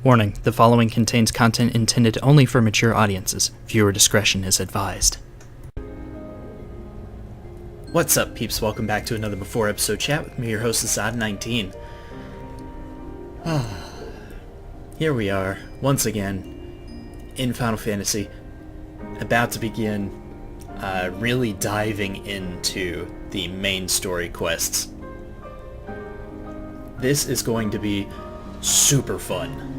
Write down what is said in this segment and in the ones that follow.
Warning, the following contains content intended only for mature audiences. Viewer discretion is advised. What's up, peeps? Welcome back to another Before Episode Chat with me, your host, Ascians19. Here we are, once again, in Final Fantasy, about to begin really diving into the main story quests. This is going to be super fun.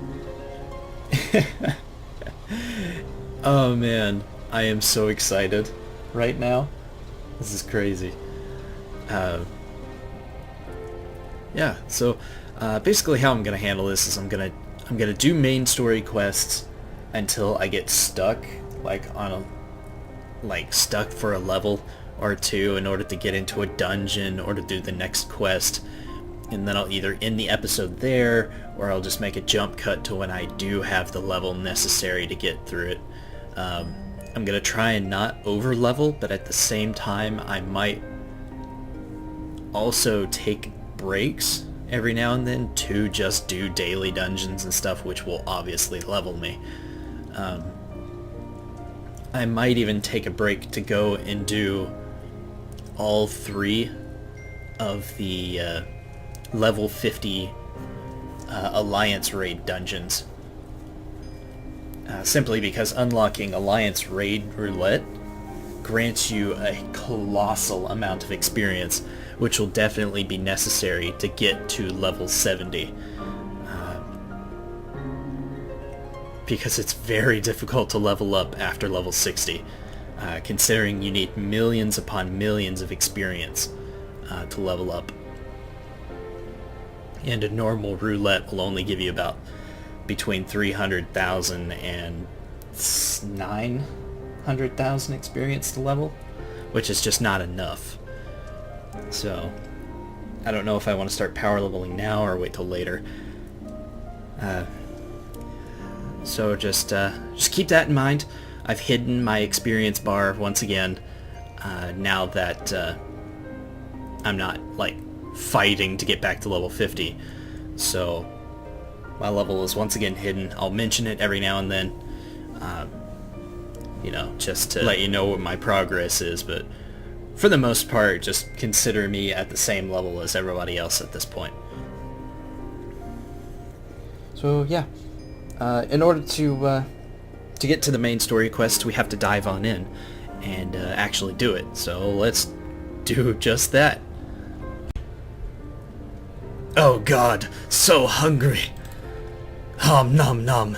Oh man, I am so excited right now. This is crazy. Yeah, so basically how I'm gonna handle this is I'm gonna do main story quests until I get stuck, stuck for a level or two in order to get into a dungeon or to do the next quest. And then I'll either end the episode there, or I'll just make a jump cut to when I do have the level necessary to get through it. I'm going to try and not over-level, but at the same time, I might also take breaks every now and then to just do daily dungeons and stuff, which will obviously level me. I might even take a break to go and do all three of the level 50 Alliance Raid dungeons. Simply because unlocking Alliance Raid Roulette grants you a colossal amount of experience, which will definitely be necessary to get to level 70. Because it's very difficult to level up after level 60, considering you need millions upon millions of experience to level up. And a normal roulette will only give you about between 300,000 and 900,000 experience to level, which is just not enough. So I don't know if I want to start power leveling now or wait till later. So just keep that in mind. I've hidden my experience bar once again, now that I'm not fighting to get back to level 50. So my level is once again hidden. I'll mention it every now and then, just to let you know what my progress is, but for the most part, just consider me at the same level as everybody else at this point. So yeah, in order to get to the main story quest, we have to dive on in and actually do it. So let's do just that. Oh god, so hungry. Hum nom nom.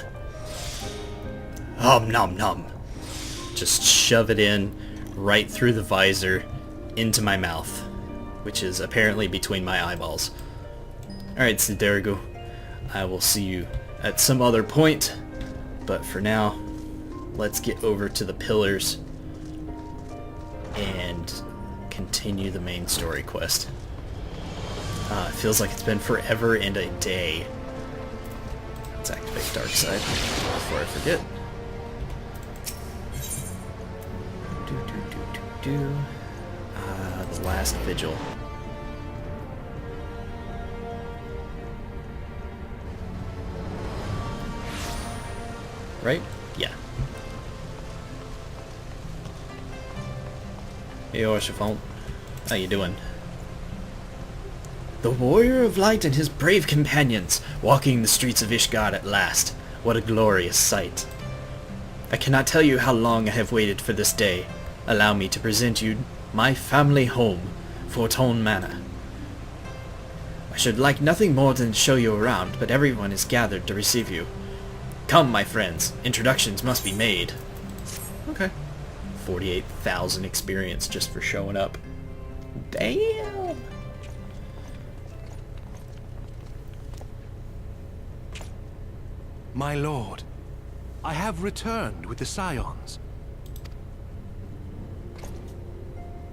Hum nom nom. Just shove it in right through the visor into my mouth, which is apparently between my eyeballs. Alright, Siderigo, I will see you at some other point, but for now, let's get over to the pillars and continue the main story quest. It feels like it's been forever and a day. Let's activate Dark Side before I forget. The last vigil. Right? Yeah. Hey, Eorzea, how you doing? The Warrior of Light and his brave companions, walking the streets of Ishgard at last. What a glorious sight. I cannot tell you how long I have waited for this day. Allow me to present you my family home, Fortune Manor. I should like nothing more than show you around, but everyone is gathered to receive you. Come, my friends, introductions must be made. Okay. 48,000 experience just for showing up. Damn! My lord, I have returned with the Scions.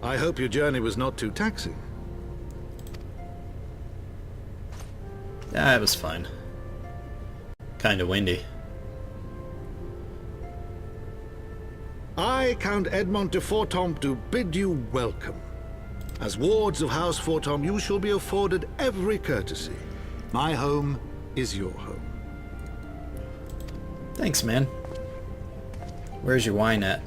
I hope your journey was not too taxing. It was fine. Kinda windy. I, Count Edmond de Fortom, do bid you welcome. As wards of House Fortom, you shall be afforded every courtesy. My home is your home. Thanks, man. Where's your wine at?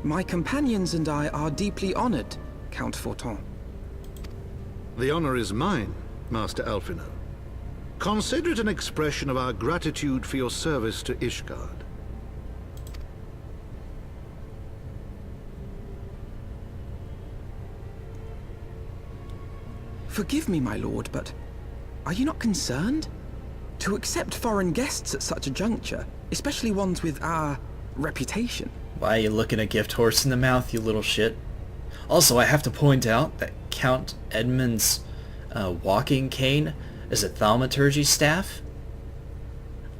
My companions and I are deeply honored, Count Fortin. The honor is mine, Master Alphino. Consider it an expression of our gratitude for your service to Ishgard. Forgive me, my lord, but are you not concerned? To accept foreign guests at such a juncture, especially ones with our reputation. Why are you looking a gift horse in the mouth, you little shit? Also, I have to point out that Count Edmund's walking cane is a thaumaturgy staff.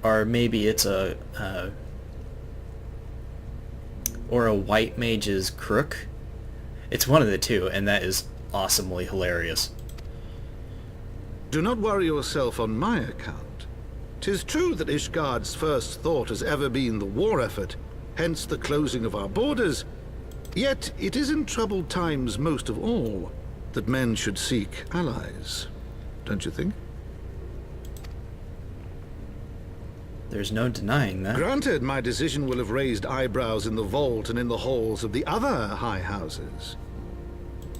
Or maybe it's a white mage's crook. It's one of the two, and that is awesomely hilarious. Do not worry yourself on my account. 'Tis true that Ishgard's first thought has ever been the war effort, hence the closing of our borders. Yet it is in troubled times most of all that men should seek allies. Don't you think? There's no denying that. Granted, my decision will have raised eyebrows in the vault and in the halls of the other high houses.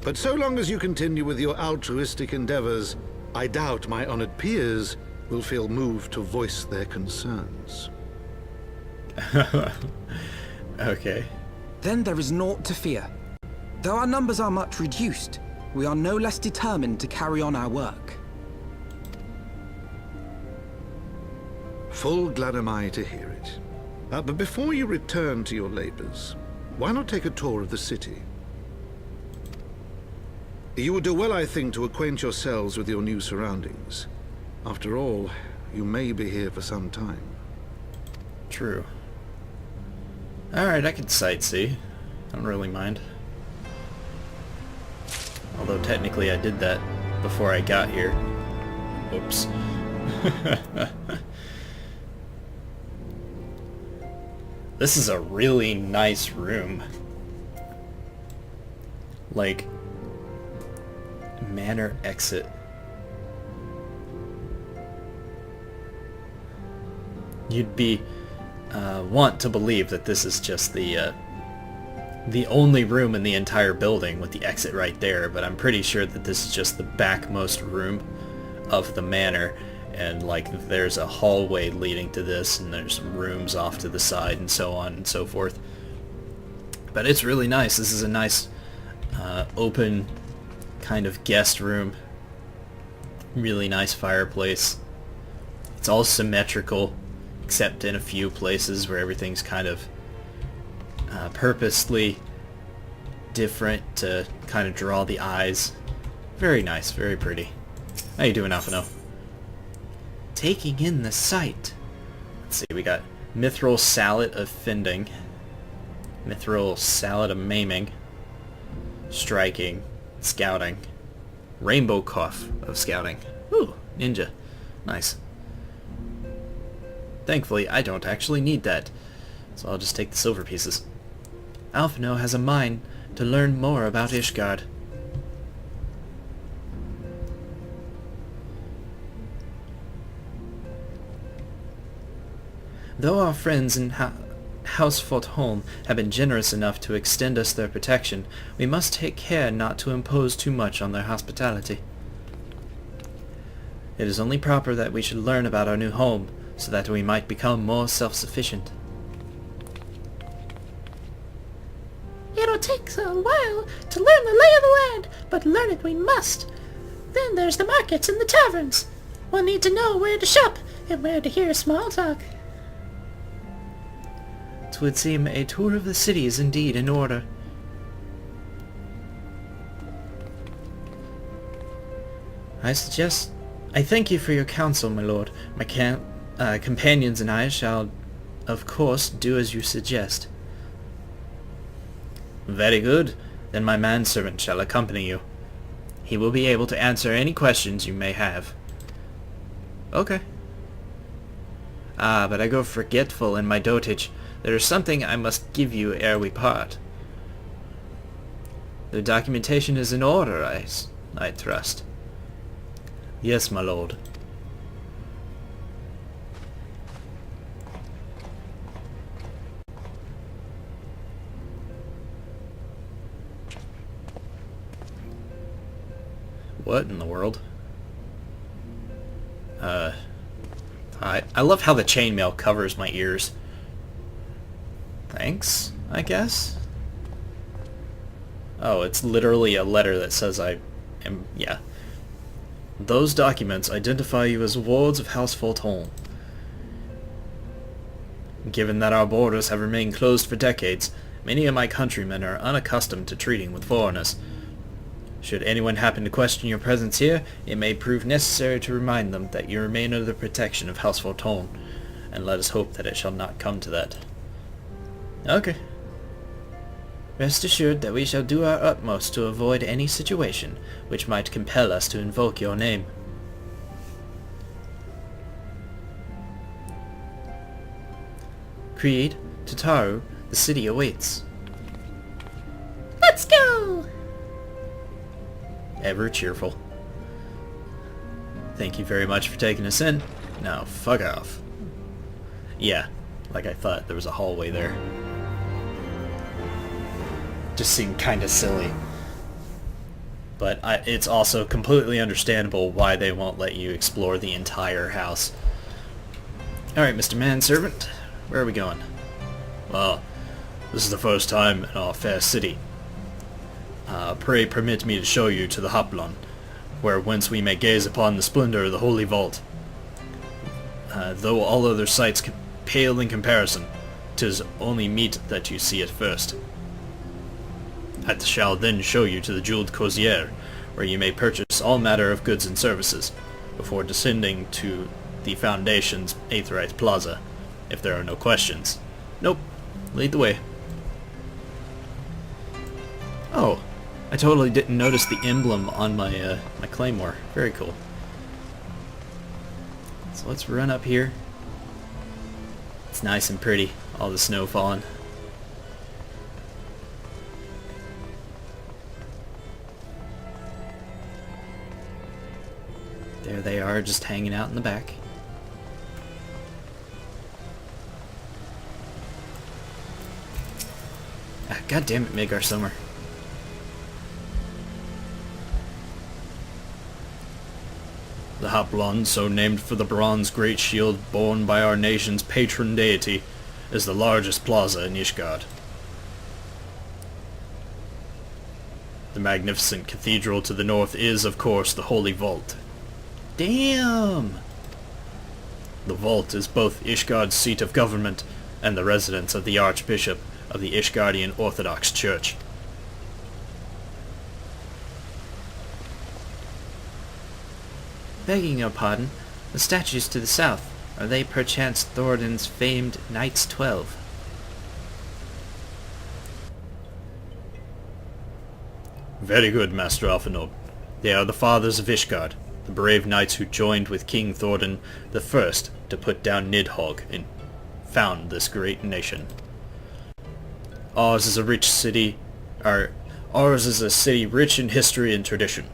But so long as you continue with your altruistic endeavors, I doubt my honored peers will feel moved to voice their concerns. Okay. Then there is naught to fear. Though our numbers are much reduced, we are no less determined to carry on our work. Full glad am I to hear it. But before you return to your labors, why not take a tour of the city? You would do well, I think, to acquaint yourselves with your new surroundings. After all, you may be here for some time. True. Alright, I can sightsee. I don't really mind. Although technically I did that before I got here. Oops. This is a really nice room. Like, manor exit. You'd be want to believe that this is just the only room in the entire building with the exit right there, but I'm pretty sure that this is just the backmost room of the manor, and like there's a hallway leading to this, and there's some rooms off to the side and so on and so forth. But it's really nice. This is a nice open kind of guest room. Really nice fireplace. It's all symmetrical, except in a few places where everything's kind of purposely different to kind of draw the eyes. Very nice, very pretty. How you doing, Alphino? Taking in the sight. Let's see, we got Mithril Sallet of Fending, Mithril Sallet of Maiming, Striking, Scouting, Rainbow Cough of Scouting. Ooh, Ninja. Nice. Thankfully, I don't actually need that, so I'll just take the silver pieces. Alphino has a mind to learn more about Ishgard. Though our friends in House Fortholm have been generous enough to extend us their protection, we must take care not to impose too much on their hospitality. It is only proper that we should learn about our new home, so that we might become more self-sufficient. It'll take a while to learn the lay of the land, but learn it we must. Then there's the markets and the taverns. We'll need to know where to shop and where to hear small talk. 'Twould seem a tour of the city is indeed in order. I thank you for your counsel, my lord. My companions and I shall, of course, do as you suggest. Very good. Then my manservant shall accompany you. He will be able to answer any questions you may have. Okay. Ah, but I go forgetful in my dotage. There is something I must give you ere we part. The documentation is in order, I trust. Yes, my lord. What in the world? I love how the chainmail covers my ears. Thanks, I guess? Oh, it's literally a letter that says I am... yeah. Those documents identify you as wards of House Fulton. Given that our borders have remained closed for decades, many of my countrymen are unaccustomed to treating with foreigners. Should anyone happen to question your presence here, it may prove necessary to remind them that you remain under the protection of House Fulton, and let us hope that it shall not come to that. Okay. Rest assured that we shall do our utmost to avoid any situation which might compel us to invoke your name. Kreed, Tataru, the city awaits. Let's go! Ever cheerful. Thank you very much for taking us in. Now, fuck off. Yeah, like I thought, there was a hallway there. Just seemed kinda silly. But it's also completely understandable why they won't let you explore the entire house. Alright, Mr. Manservant, where are we going? Well, this is the first time in our fair city. Pray permit me to show you to the Hoplon, whence we may gaze upon the splendor of the Holy Vault. Though all other sights pale in comparison, 'tis only meet that you see it first. I shall then show you to the jeweled crozier, where you may purchase all matter of goods and services, before descending to the Foundation's Aetheryte Plaza, if there are no questions. Nope. Lead the way. Oh, I totally didn't notice the emblem on my my claymore. Very cool. So let's run up here. It's nice and pretty, all the snow falling. There they are, just hanging out in the back. Ah, God damn it, Midgar Summer. The Hoplon, so named for the bronze great shield borne by our nation's patron deity, is the largest plaza in Ishgard. The magnificent cathedral to the north is, of course, the Holy Vault. Damn! The vault is both Ishgard's seat of government and the residence of the Archbishop of the Ishgardian Orthodox Church. Begging your pardon, the statues to the south, are they perchance Thoradin's famed Knights 12? Very good, Master Alphinaud. They are the fathers of Ishgard, the brave knights who joined with King Thoradin the First to put down Nidhogg and found this great nation. Ours is a city rich in history and tradition,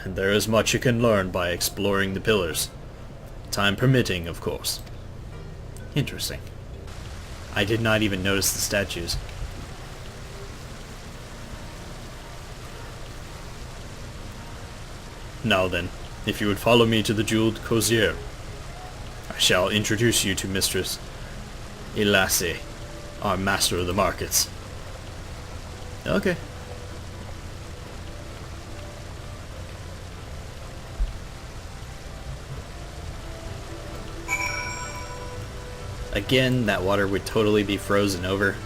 and there is much you can learn by exploring the pillars. Time permitting, of course. Interesting. I did not even notice the statues. Now then, if you would follow me to the jeweled crozier, I shall introduce you to Mistress Eorzea, our master of the markets. Okay. Again, that water would totally be frozen over.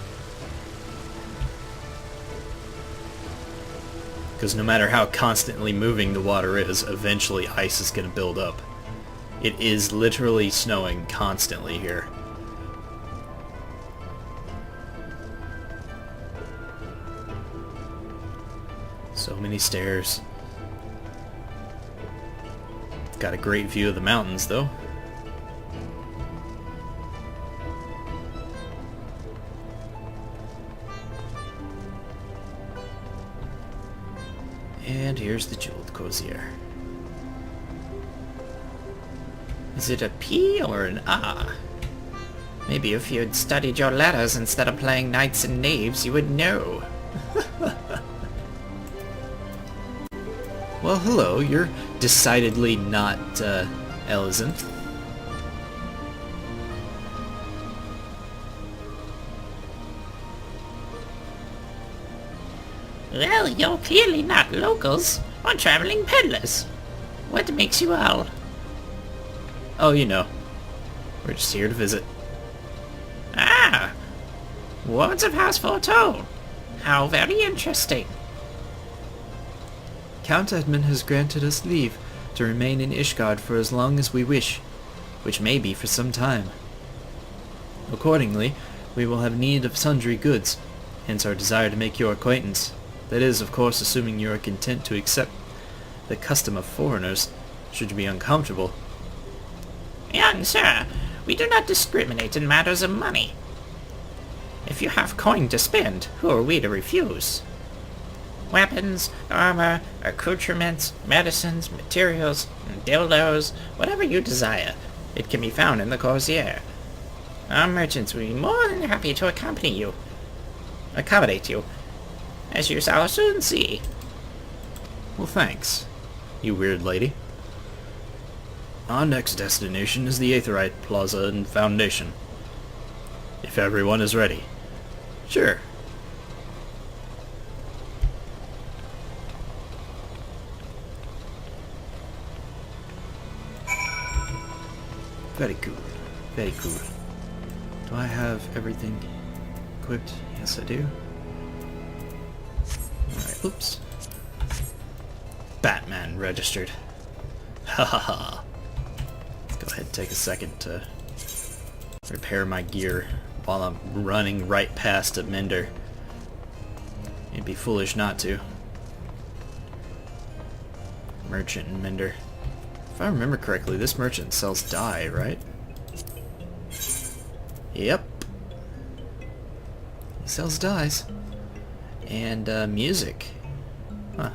Because no matter how constantly moving the water is, eventually ice is going to build up. It is literally snowing constantly here. So many stairs. Got a great view of the mountains, though. And here's the jeweled crozier. Is it a P or an A? Maybe if you'd studied your letters instead of playing knights and knaves, you would know. Well, hello. You're decidedly not, Elizin. Well, you're clearly not locals, or traveling peddlers. What makes you all? Oh, you know. We're just here to visit. Ah! Words of house foretold. How very interesting. Count Edmund has granted us leave to remain in Ishgard for as long as we wish, which may be for some time. Accordingly, we will have need of sundry goods, hence our desire to make your acquaintance. That is, of course, assuming you are content to accept the custom of foreigners, should you be uncomfortable. Young sir, we do not discriminate in matters of money. If you have coin to spend, who are we to refuse? Weapons, armor, accoutrements, medicines, materials, dildos, whatever you desire, it can be found in the Eorzea. Our merchants will be more than happy to accompany you. Accommodate you, as you shall soon see. Well, thanks, you weird lady. Our next destination is the Aetheryte Plaza and Foundation. If everyone is ready. Sure. Very cool. Very cool. Do I have everything equipped? Yes, I do. Alright, oops. Batman registered. Ha ha ha. Let's go ahead and take a second to repair my gear while I'm running right past a mender. It'd be foolish not to. Merchant and mender. If I remember correctly, this merchant sells dye, right? Yep. He sells dyes. And music. Huh.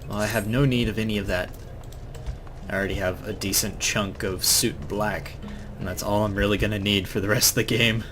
Well, I have no need of any of that. I already have a decent chunk of suit black, and that's all I'm really gonna need for the rest of the game.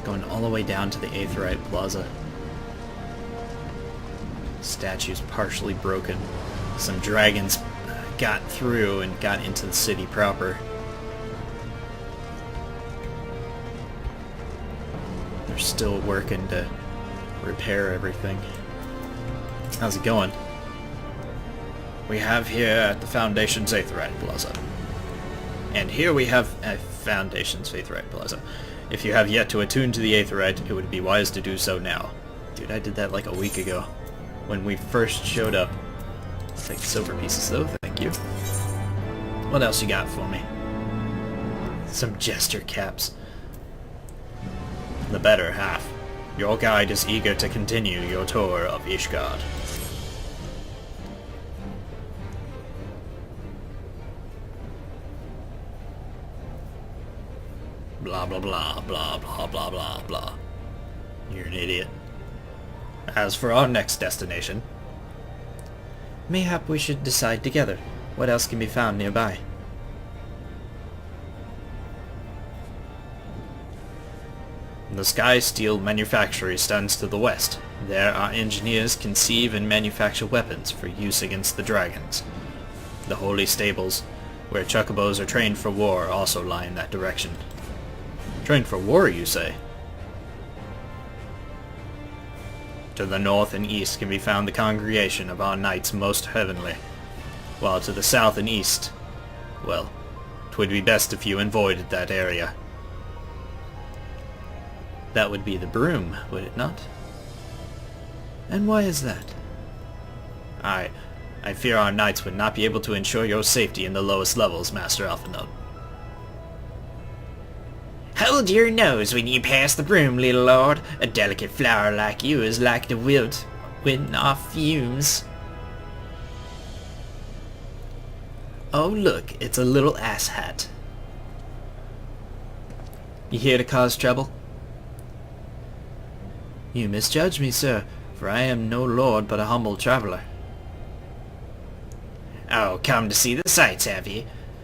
Going all the way down to the Aetheryte Plaza. Statue's partially broken. Some dragons got through and got into the city proper. They're still working to repair everything. How's it going? We have here at the Foundation's Aetheryte Plaza. And here we have a Foundation's Aetheryte Plaza. If you have yet to attune to the Aetheryte, it would be wise to do so now. Dude, I did that like a week ago. When we first showed up. I'll take silver pieces though, thank you. What else you got for me? Some jester caps. The better half. Your guide is eager to continue your tour of Ishgard. Blah blah blah blah blah blah blah blah. You're an idiot. As for our next destination, mayhap we should decide together what else can be found nearby. The Sky Steel Manufactory stands to the west. There our engineers conceive and manufacture weapons for use against the dragons. The Holy Stables, where chocobos are trained for war, also lie in that direction. Trained for war, you say? To the north and east can be found the congregation of our knights most heavenly, while to the south and east, well, 'twould be best if you avoided that area. That would be the Broom, would it not? And why is that? I fear our knights would not be able to ensure your safety in the lowest levels, Master Alphanode. Hold your nose when you pass the broom, little lord. A delicate flower like you is like to wilt when off fumes. Oh look, it's a little asshat. You here to cause trouble? You misjudge me, sir, for I am no lord but a humble traveller. Oh, come to see the sights, have you?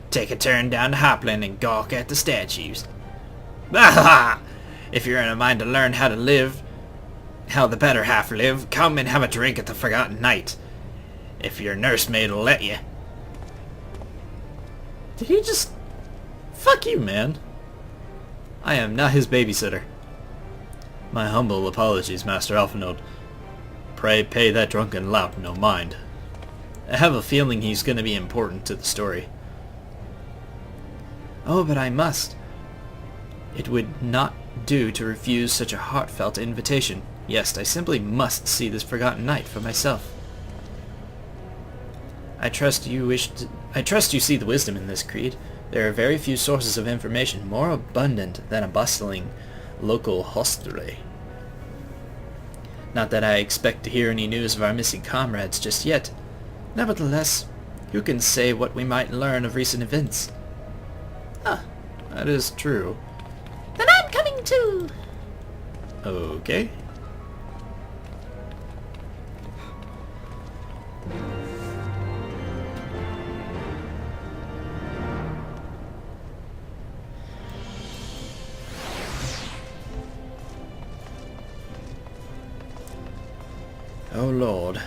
Take a turn down to Hopland and gawk at the statues. Ha! If you're in a mind to learn how to live, how the better half live, come and have a drink at the Forgotten Knight. If your nursemaid'll let you. Did he just... Fuck you, man. I am not his babysitter. My humble apologies, Master Alphinaud. Pray pay that drunken lout no mind. I have a feeling he's going to be important to the story. Oh, but I must. It would not do to refuse such a heartfelt invitation. Yes, I simply must see this Forgotten Knight for myself. I trust you see the wisdom in this, Kreed. There are very few sources of information more abundant than a bustling local hostelry. Not that I expect to hear any news of our missing comrades just yet. Nevertheless, who can say what we might learn of recent events? Ah, that is true. Then I'm coming too. Okay. Oh Lord.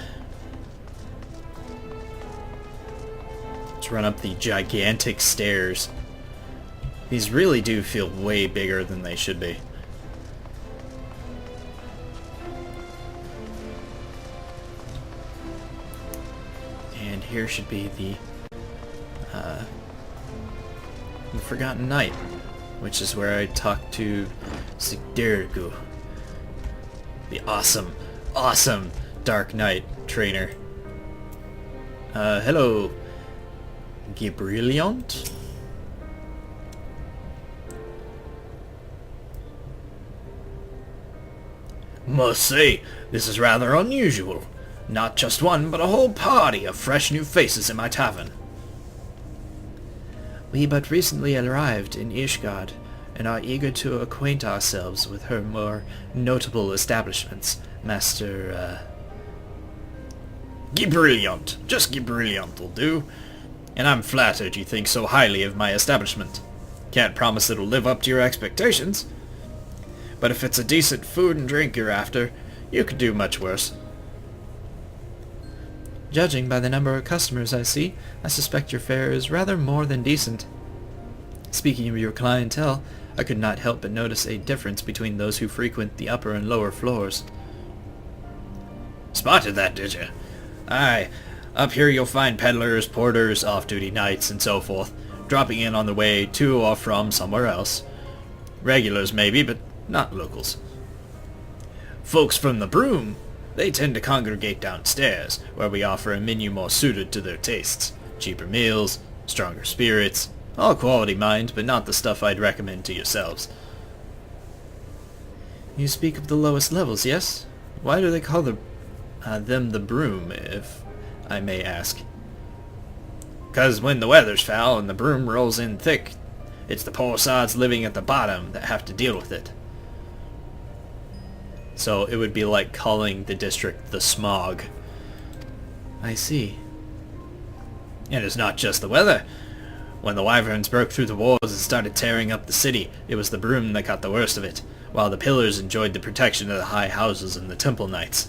Let's run up the gigantic stairs. These really do feel way bigger than they should be. And here should be the Forgotten Knight, which is where I talk to Sigdirgu, the awesome Dark Knight trainer. Hello, Gibriliant? Must say, this is rather unusual. Not just one, but a whole party of fresh new faces in my tavern. We but recently arrived in Ishgard, and are eager to acquaint ourselves with her more notable establishments, Master, Gibriliant. Just Gibriliant will do. And I'm flattered you think so highly of my establishment. Can't promise it'll live up to your expectations. But if it's a decent food and drink you're after, you could do much worse. Judging by the number of customers I see, I suspect your fare is rather more than decent. Speaking of your clientele, I could not help but notice a difference between those who frequent the upper and lower floors. Spotted that, did you? Aye. Up here you'll find peddlers, porters, off-duty knights, and so forth, dropping in on the way to or from somewhere else. Regulars maybe, but not locals. Folks from the Broom, they tend to congregate downstairs, where we offer a menu more suited to their tastes. Cheaper meals, stronger spirits, all quality mind, but not the stuff I'd recommend to yourselves. You speak of the lowest levels, yes? Why do they call them the Broom, if I may ask? 'Cause when the weather's foul and the broom rolls in thick, it's the poor sods living at the bottom that have to deal with it. So it would be like calling the district the Smog. I see. And it's not just the weather. When the wyverns broke through the walls and started tearing up the city, it was the Broom that got the worst of it, while the pillars enjoyed the protection of the high houses and the temple knights.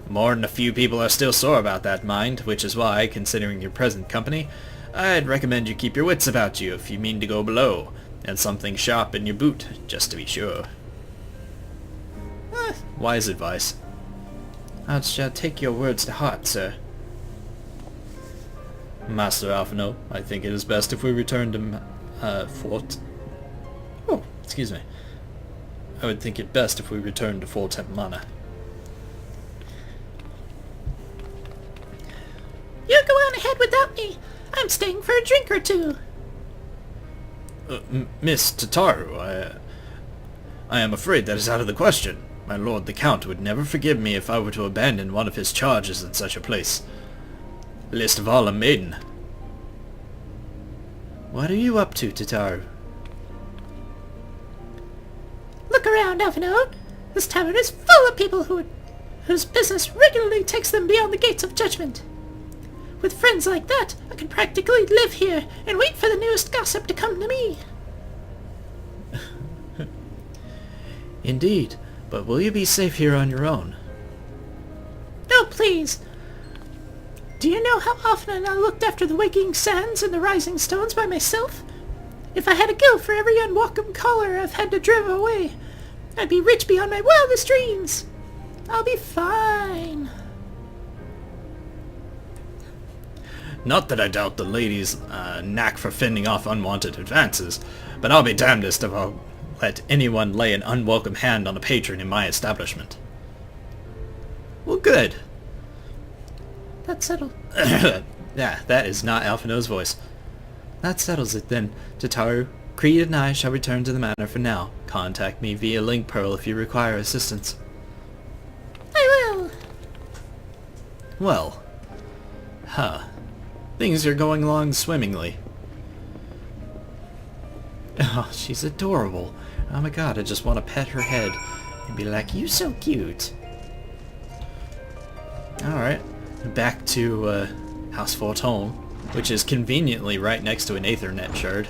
More than a few people are still sore about that, mind, which is why, considering your present company, I'd recommend you keep your wits about you if you mean to go below, and something sharp in your boot, just to be sure. Wise advice. I shall take your words to heart, sir. Master Alphinaud, I think it is best if we return to Fort... Oh, excuse me. I would think it best if we return to Fort Manor. You go on ahead without me. I'm staying for a drink or two. Miss Tataru, I am afraid that is out of the question. My lord the Count would never forgive me if I were to abandon one of his charges in such a place. Least of all a maiden. What are you up to, Tataru? around, Alphinaud. This tavern is full of people whose business regularly takes them beyond the gates of judgment. With friends like that, I can practically live here and wait for the newest gossip to come to me. Indeed, but will you be safe here on your own? No, please. Do you know how often I looked after the waking sands and the rising stones by myself? If I had a go for every unwelcome caller I've had to drive away, I'd be rich beyond my wildest dreams. I'll be fine. Not that I doubt the lady's knack for fending off unwanted advances, but I'll be damnedest if I'll let anyone lay an unwelcome hand on a patron in my establishment. Well, good. That's settled. Yeah, that is not Alphinaud's voice. That settles it then. Tataru, Kreed and I shall return to the manor for now. Contact me via Link Pearl if you require assistance. I will. Well. Things are going along swimmingly. Oh, she's adorable. Oh my god, I just want to pet her head and be like, you so cute. Alright, back to House Forton, which is conveniently right next to an Aethernet shard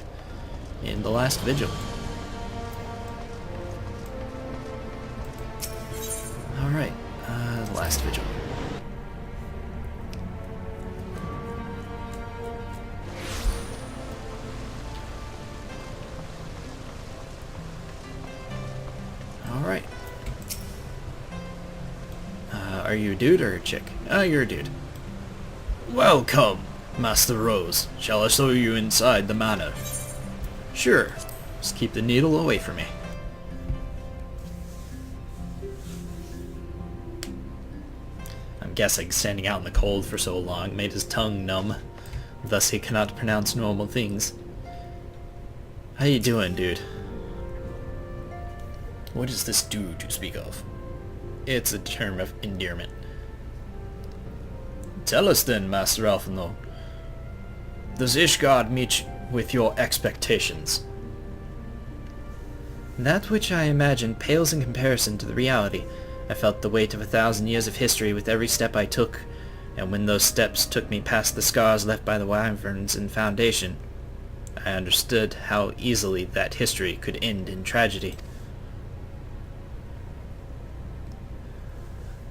in the last vigil. Alright, last vigil. Alright. Are you a dude or a chick? Oh, you're a dude. Welcome, Master Rose. Shall I show you inside the manor? Sure. Just keep the needle away from me. I'm guessing standing out in the cold for so long made his tongue numb. Thus he cannot pronounce normal things. How you doing, dude? What is this dude you speak of? It's a term of endearment. Tell us then, Master Alphinaud. Does Ishgard meet with your expectations? That which I imagined pales in comparison to the reality. I felt the weight of 1,000 years of history with every step I took, and when those steps took me past the scars left by the wyverns in Foundation, I understood how easily that history could end in tragedy.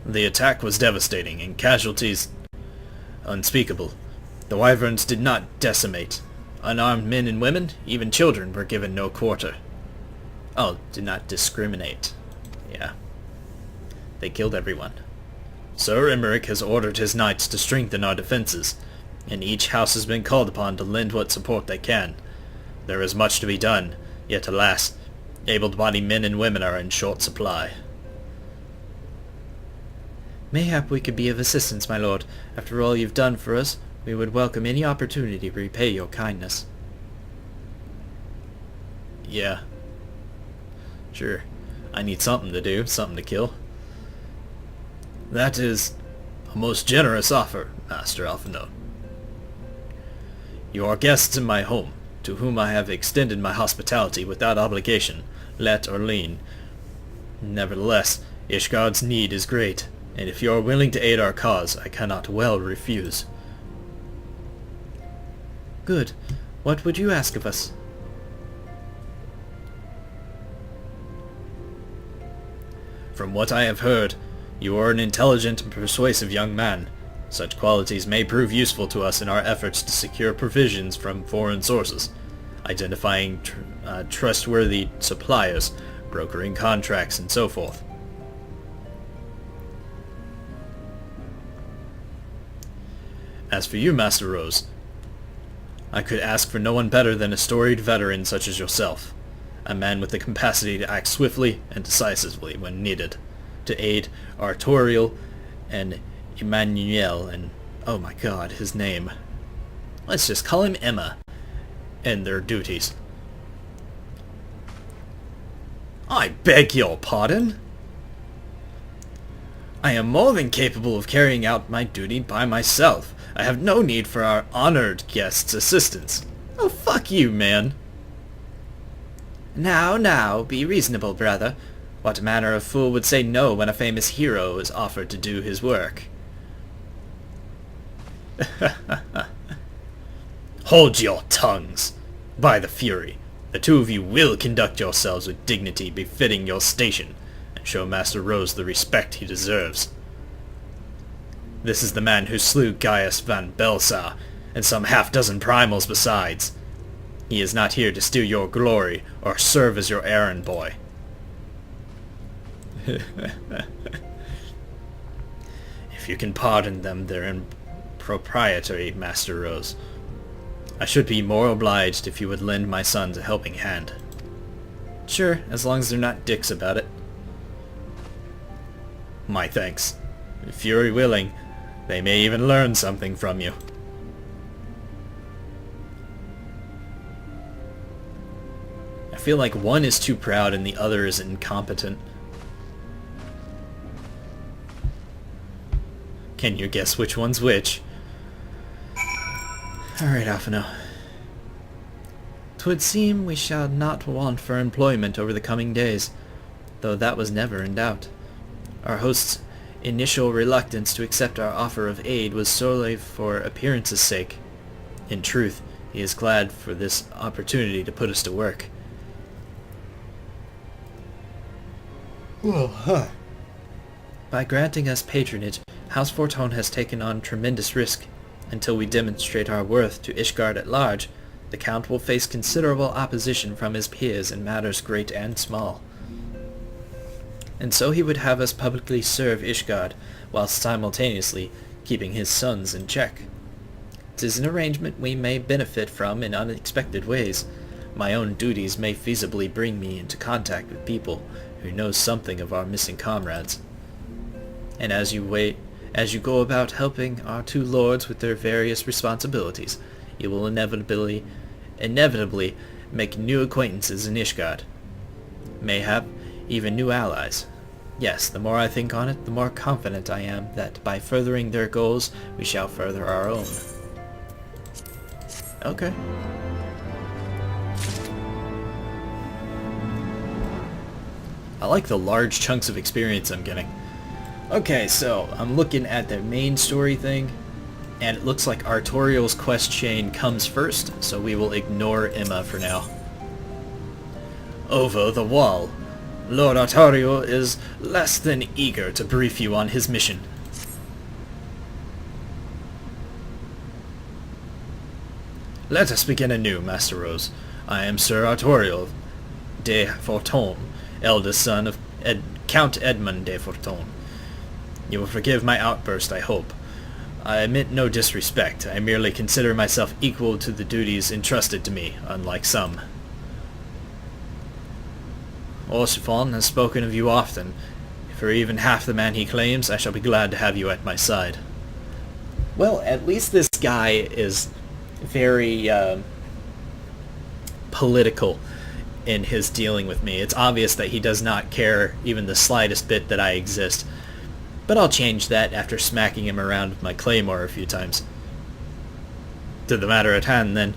The attack was devastating, and casualties unspeakable. The wyverns did not decimate. Unarmed men and women, even children, were given no quarter. Oh, did not discriminate. Yeah. They killed everyone. Sir Emmerich has ordered his knights to strengthen our defenses, and each house has been called upon to lend what support they can. There is much to be done, yet alas, able-bodied men and women are in short supply. Mayhap we could be of assistance, my lord. After all you've done for us, we would welcome any opportunity to repay your kindness. Yeah. Sure. I need something to do, something to kill. That is a most generous offer, Master Alphinaud. You are guests in my home, to whom I have extended my hospitality without obligation, let or lien. Nevertheless, Ishgard's need is great, and if you are willing to aid our cause, I cannot well refuse. Good. What would you ask of us? From what I have heard, you are an intelligent and persuasive young man. Such qualities may prove useful to us in our efforts to secure provisions from foreign sources, identifying trustworthy suppliers, brokering contracts, and so forth. As for you, Master Rose, I could ask for no one better than a storied veteran such as yourself, a man with the capacity to act swiftly and decisively when needed, to aid Artorial and Emmanuel and, oh my god, his name. Let's just call him Emma, in their duties. I beg your pardon? I am more than capable of carrying out my duty by myself. I have no need for our honored guest's assistance. Oh, fuck you, man. Now, be reasonable, brother. What manner of fool would say no when a famous hero is offered to do his work? Hold your tongues! By the Fury, the two of you will conduct yourselves with dignity befitting your station, and show Master Rose the respect he deserves. This is the man who slew Gaius van Belsar, and some half-dozen primals besides. He is not here to steal your glory, or serve as your errand boy. If you can pardon them their impropriety, Master Rose, I should be more obliged if you would lend my sons a helping hand. Sure, as long as they're not dicks about it. My thanks. If Fury willing, they may even learn something from you. I feel like one is too proud and the other is incompetent. Can you guess which one's which? Alright, Alphino. 'Twould seem we shall not want for employment over the coming days, though that was never in doubt. Our host's initial reluctance to accept our offer of aid was solely for appearance's sake. In truth, he is glad for this opportunity to put us to work. By granting us patronage, House Fortune has taken on tremendous risk. Until we demonstrate our worth to Ishgard at large, the Count will face considerable opposition from his peers in matters great and small. And so he would have us publicly serve Ishgard, whilst simultaneously keeping his sons in check. 'Tis an arrangement we may benefit from in unexpected ways. My own duties may feasibly bring me into contact with people who know something of our missing comrades. And as you go about helping our two lords with their various responsibilities, you will inevitably make new acquaintances in Ishgard. Mayhap even new allies. Yes, the more I think on it, the more confident I am that by furthering their goals, we shall further our own. Okay. I like the large chunks of experience I'm getting. Okay, so I'm looking at the main story thing, and it looks like Artorial's quest chain comes first, so we will ignore Emma for now. Over the wall, Lord Artorial is less than eager to brief you on his mission. Let us begin anew, Master Rose. I am Sir Artorial de Fortune, eldest son of Count Edmund de Fortune. You will forgive my outburst, I hope. I meant no disrespect. I merely consider myself equal to the duties entrusted to me, unlike some. Orsifon has spoken of you often. If you're even half the man he claims, I shall be glad to have you at my side. Well, at least this guy is very political in his dealing with me. It's obvious that he does not care even the slightest bit that I exist. But I'll change that after smacking him around with my claymore a few times. To the matter at hand, then,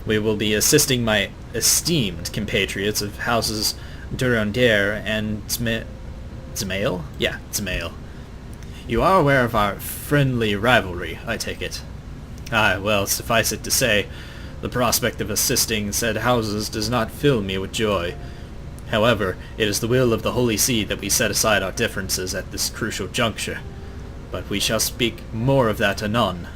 we will be assisting my esteemed compatriots of houses Durandare and Zmail? Yeah, Zmail. You are aware of our friendly rivalry, I take it. Ah, well, suffice it to say, the prospect of assisting said houses does not fill me with joy. However, it is the will of the Holy See that we set aside our differences at this crucial juncture. But we shall speak more of that anon.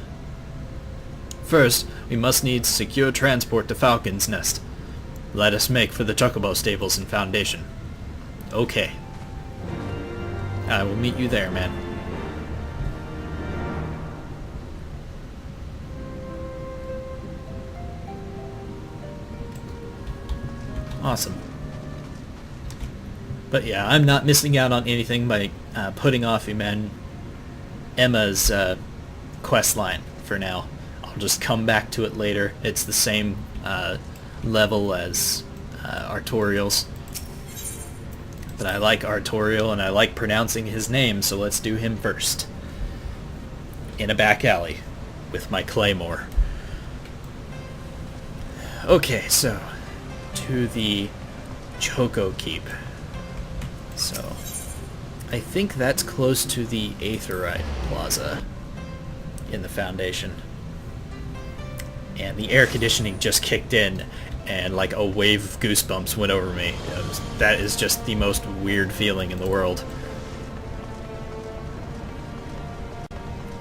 First, we must needs secure transport to Falcon's Nest. Let us make for the Chocobo stables and Foundation. Okay. I will meet you there, man. Awesome. But yeah, I'm not missing out on anything by putting off Emma's quest line for now. I'll just come back to it later. It's the same level as Artorial's. But I like Artorial and I like pronouncing his name, so let's do him first. In a back alley with my claymore. Okay, so to the Choco Keep. So, I think that's close to the Aetheryte Plaza in the Foundation. And the air conditioning just kicked in, and like a wave of goosebumps went over me. That is just the most weird feeling in the world.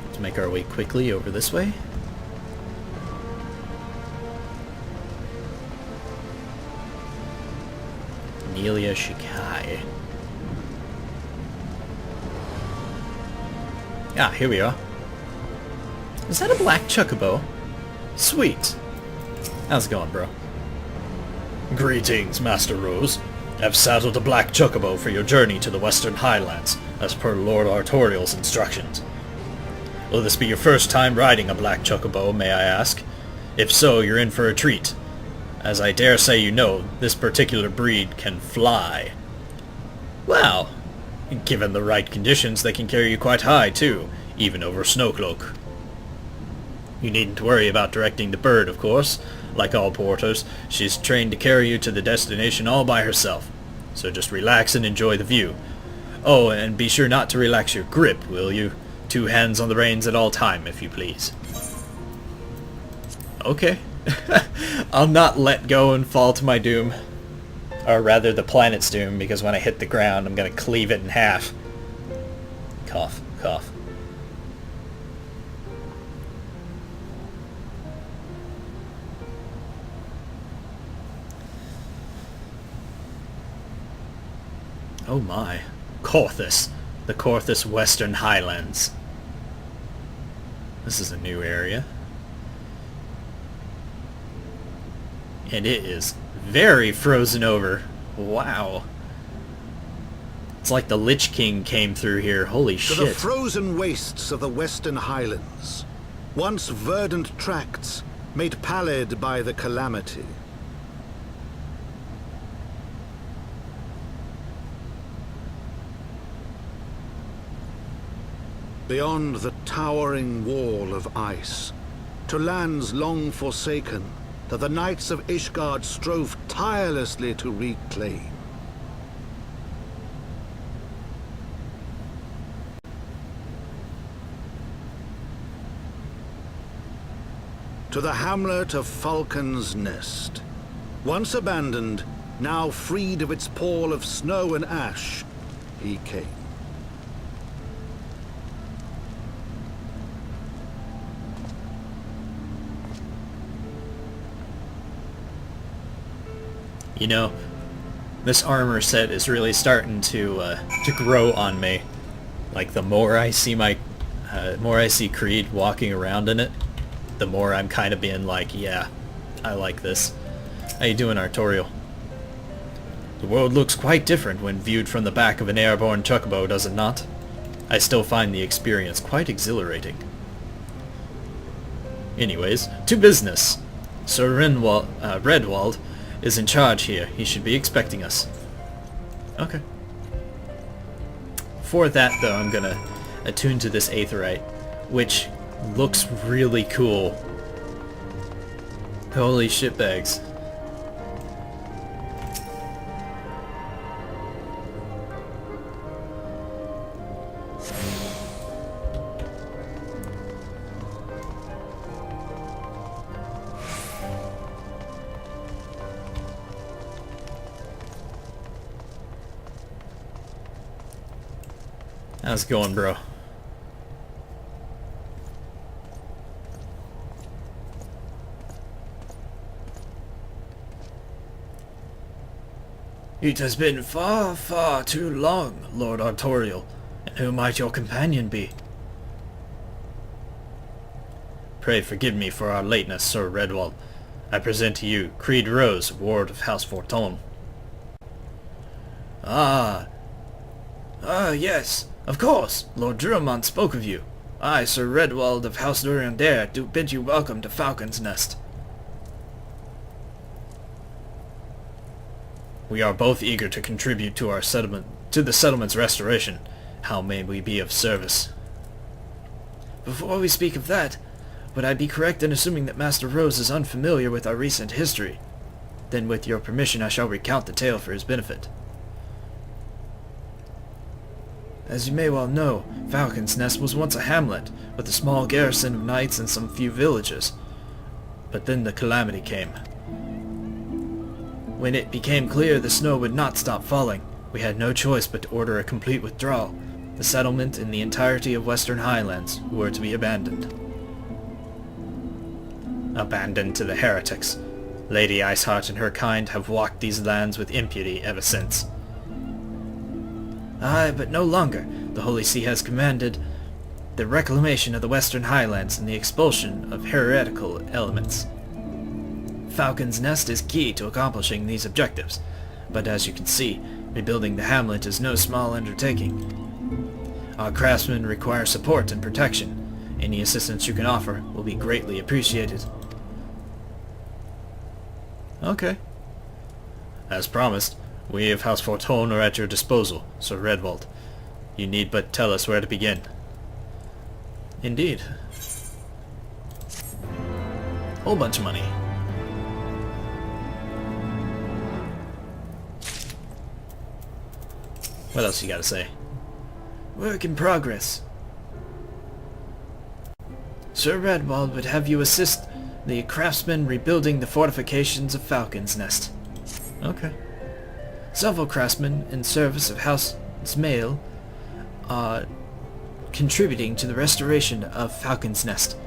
Let's make our way quickly over this way. Nelia Shikai. Ah, here we are. Is that a black chocobo? Sweet. How's it going, bro? Greetings, Master Rose. I've saddled a black chocobo for your journey to the Western Highlands, as per Lord Artorial's instructions. Will this be your first time riding a black chocobo, may I ask? If so, you're in for a treat. As I dare say you know, this particular breed can fly. Wow. Given the right conditions, they can carry you quite high, too, even over Snowcloak. You needn't worry about directing the bird, of course. Like all porters, she's trained to carry you to the destination all by herself. So just relax and enjoy the view. Oh, and be sure not to relax your grip, will you? 2 hands on the reins at all time, if you please. Okay. I'll not let go and fall to my doom. Or rather, the planet's doom, because when I hit the ground, I'm gonna cleave it in half. Cough, cough. Oh my. Korthus. The Korthus Western Highlands. This is a new area. And it is very frozen over. Wow. It's like the Lich King came through here. Holy shit. To the frozen wastes of the Western Highlands. Once verdant tracts, made pallid by the calamity. Beyond the towering wall of ice, to lands long forsaken, that the knights of Ishgard strove tirelessly to reclaim. To the hamlet of Falcon's Nest, once abandoned, now freed of its pall of snow and ash, he came. You know, this armor set is really starting to grow on me. Like, the more I see Kreed walking around in it, the more I'm kind of being like, yeah, I like this. How you doing, Artorial? The world looks quite different when viewed from the back of an airborne chocobo, does it not? I still find the experience quite exhilarating. Anyways, to business. Sir Redwald is in charge here. He should be expecting us. Okay. For that, though, I'm gonna attune to this Aetheryte, which looks really cool. Holy shitbags. How's it going, bro? It has been far, far too long, Lord Artorial. And who might your companion be? Pray forgive me for our lateness, Sir Redwald. I present to you Kreed Rose, Ward of House Forton. Yes. Of course, Lord Duremont spoke of you. I, Sir Redwald of House Durandare, do bid you welcome to Falcon's Nest. We are both eager to contribute to the settlement's restoration. How may we be of service? Before we speak of that, would I be correct in assuming that Master Rose is unfamiliar with our recent history? Then with your permission I shall recount the tale for his benefit. As you may well know, Falcon's Nest was once a hamlet, with a small garrison of knights and some few villagers. But then the calamity came. When it became clear the snow would not stop falling, we had no choice but to order a complete withdrawal, the settlement in the entirety of Western Highlands were to be abandoned. Abandoned to the heretics. Lady Iceheart and her kind have walked these lands with impunity ever since. Aye, but no longer. The Holy See has commanded the reclamation of the Western Highlands and the expulsion of heretical elements. Falcon's Nest is key to accomplishing these objectives, but as you can see, rebuilding the hamlet is no small undertaking. Our craftsmen require support and protection. Any assistance you can offer will be greatly appreciated. Okay. As promised, we of House Fortune are at your disposal, Sir Redwald. You need but tell us where to begin. Indeed. Whole bunch of money. What else you gotta say? Work in progress. Sir Redwald would have you assist the craftsmen rebuilding the fortifications of Falcon's Nest. Okay. Several craftsmen in service of House Smail are contributing to the restoration of Falcon's Nest.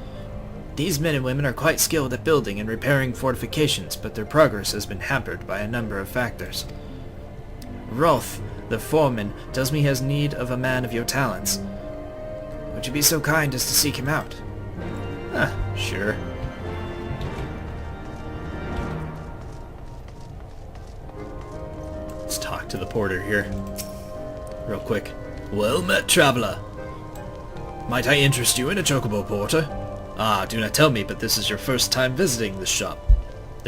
These men and women are quite skilled at building and repairing fortifications, but their progress has been hampered by a number of factors. Rolf, the foreman, tells me he has need of a man of your talents. Would you be so kind as to seek him out? Sure. Let's talk to the porter here. Real quick. Well met, traveler. Might I interest you in a chocobo, porter? Ah, do not tell me, but this is your first time visiting this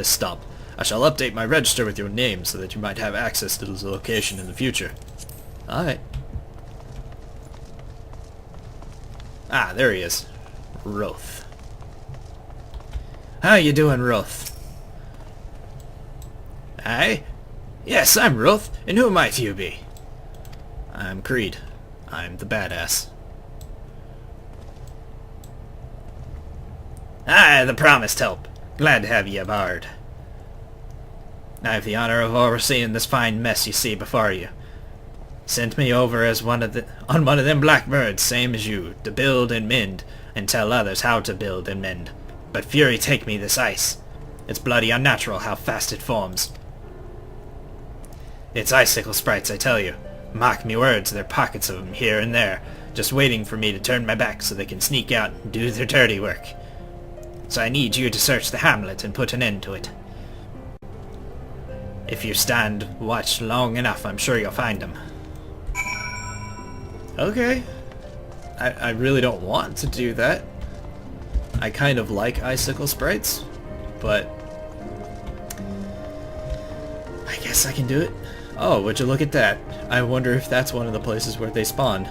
stop. I shall update my register with your name so that you might have access to this location in the future. Alright. Ah, there he is. Roth. How you doing, Roth? Aye? Yes, I'm Roth, and who might you be? I'm Kreed. I'm the badass. Aye, the promised help. Glad to have ye aboard. I have the honor of overseeing this fine mess you see before you. Sent me over as on one of them blackbirds, same as you, to build and mend, and tell others how to build and mend. But fury take me this ice. It's bloody unnatural how fast it forms. It's icicle sprites, I tell you. Mark me words, there are pockets of them here and there, just waiting for me to turn my back so they can sneak out and do their dirty work. So I need you to search the hamlet and put an end to it. If you stand watch long enough, I'm sure you'll find them. Okay. I really don't want to do that. I kind of like icicle sprites, but I guess I can do it. Oh, would you look at that? I wonder if that's one of the places where they spawn.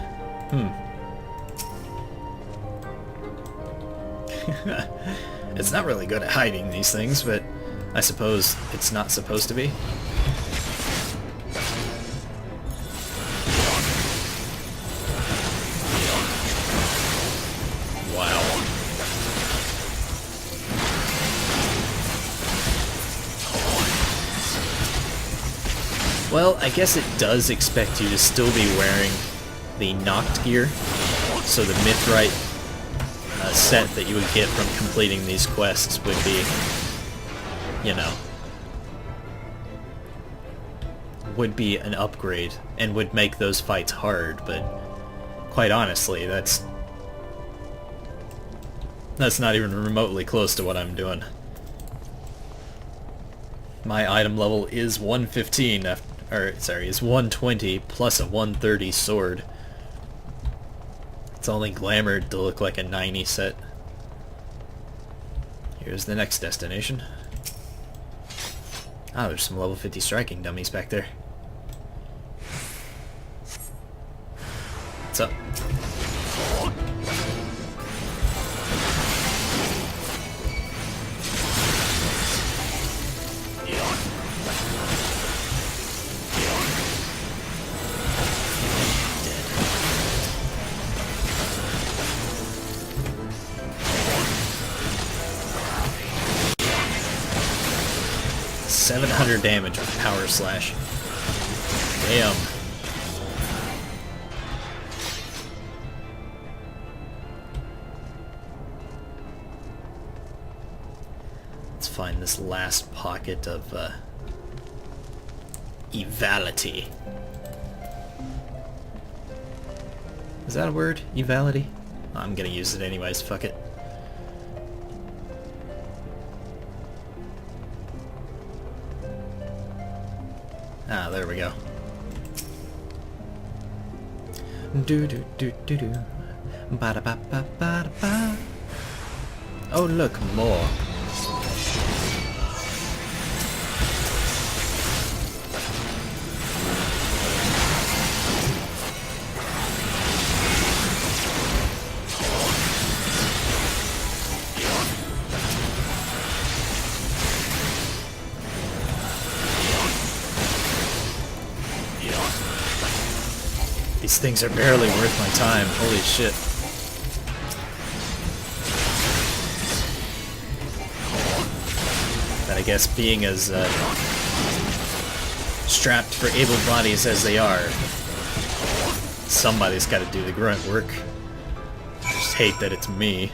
It's not really good at hiding these things, but I suppose it's not supposed to be. Wow. Well, I guess it does expect you to still be wearing the Noct gear, so the Mithrite set that you would get from completing these quests would be, you know, would be an upgrade and would make those fights hard, but quite honestly, that's not even remotely close to what I'm doing. My item level is 115, is 120 plus a 130 sword. It's only glamored to look like a 90 set. Here's the next destination. Ah, there's some level 50 striking dummies back there. What's up? Dead. 700 damage with Power Slash. Damn. Let's find this last pocket of evality. Is that a word? Evality? I'm gonna use it anyways, fuck it. Ah, there we go. Do do do do do. Ba da ba ba ba da ba. Oh look, more. These things are barely worth my time. Holy shit. But I guess being as strapped for able bodies as they are, somebody's got to do the grunt work. I just hate that it's me.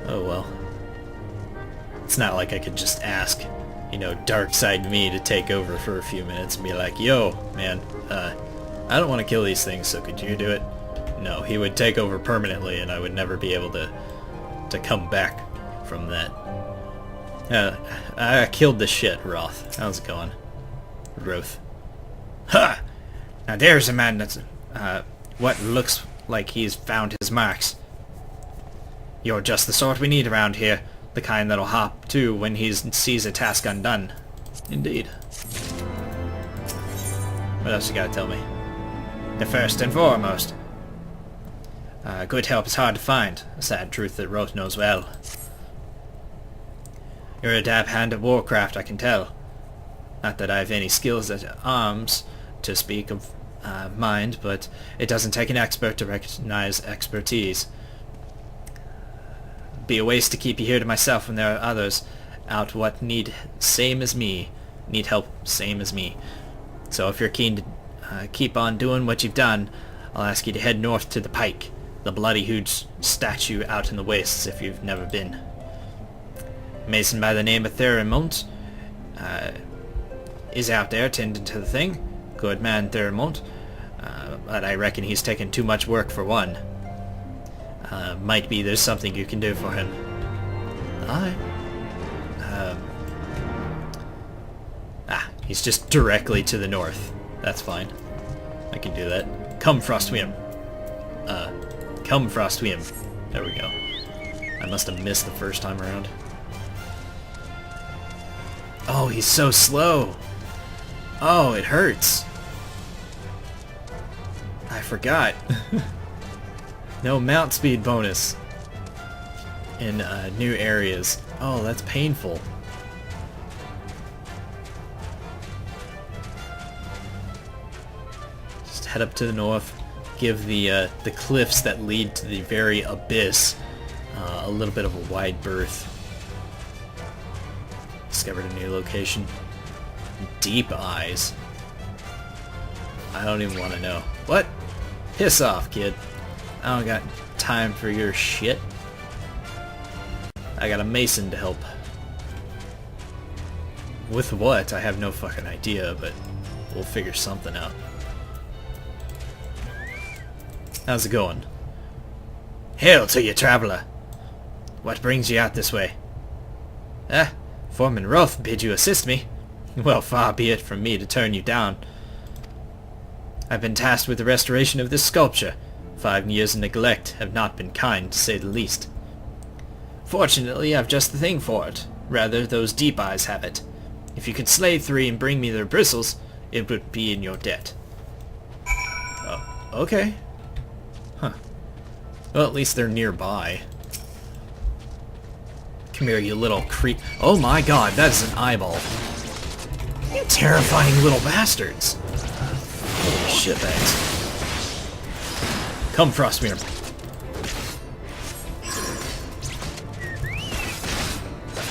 Oh well. It's not like I could just ask, you know, dark side me to take over for a few minutes and be like, yo, man, I don't want to kill these things, so could you do it? No, he would take over permanently and I would never be able to come back from that. I killed the shit, Roth. How's it going? Roth. Ha! Now there's a man that's, what looks like he's found his marks. You're just the sort we need around here. The kind that'll hop to when he sees a task undone. Indeed. What else you gotta tell me? The first and foremost. Good help is hard to find. A sad truth that Roth knows well. You're a dab hand at Warcraft, I can tell. Not that I have any skills at arms to speak of mind, but it doesn't take an expert to recognize expertise. Be a waste to keep you here to myself when there are others out what need help same as me. So if you're keen to keep on doing what you've done, I'll ask you to head north to the Pike, the bloody huge statue out in the wastes if you've never been. Mason by the name of Theramont is out there tending to the thing. Good man, Theramont. But I reckon he's taken too much work for one. Might be there's something you can do for him. He's just directly to the north. That's fine. I can do that. Come, Frostweem. Come, Frostweem. There we go. I must have missed the first time around. Oh, he's so slow. Oh, it hurts. I forgot. No mount speed bonus in new areas. Oh, that's painful. Just head up to the north. Give the cliffs that lead to the very abyss a little bit of a wide berth. Discovered a new location. Deep Eyes. I don't even want to know. What? Piss off, kid. I don't got time for your shit. I got a mason to help. With what? I have no fucking idea, but we'll figure something out. How's it going? Hail to you, traveler! What brings you out this way? Foreman Roth bid you assist me. Well, far be it from me to turn you down. I've been tasked with the restoration of this sculpture. 5 years of neglect have not been kind, to say the least. Fortunately, I've just the thing for it. Rather, those Deep Eyes have it. If you could slay 3 and bring me their bristles, it would be in your debt. Okay. Huh. Well, at least they're nearby. Come here, you little creep. Oh my god, that is an eyeball. You terrifying little bastards. Holy shitbags. Come, Frostmere.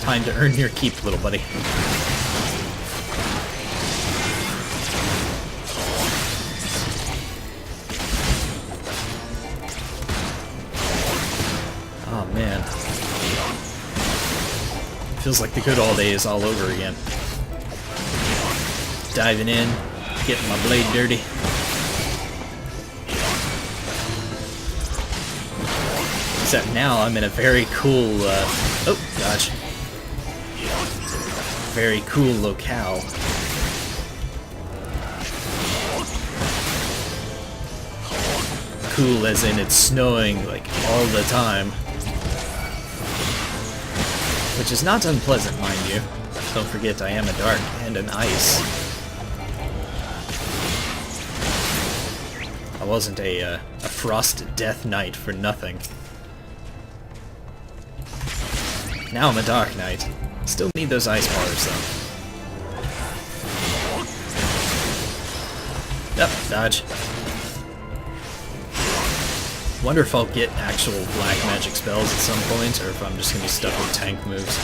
Time to earn your keep, little buddy. Oh man. Feels like the good old days all over again. Diving in, getting my blade dirty. Except now I'm in a very cool, oh gosh. Very cool locale. Cool as in it's snowing like all the time. Which is not unpleasant, mind you. Don't forget I am a dark and an ice. I wasn't a frost death knight for nothing. Now I'm a dark knight. Still need those ice bars though. Yep, dodge. Wonder if I'll get actual black magic spells at some point, or if I'm just gonna be stuck with tank moves.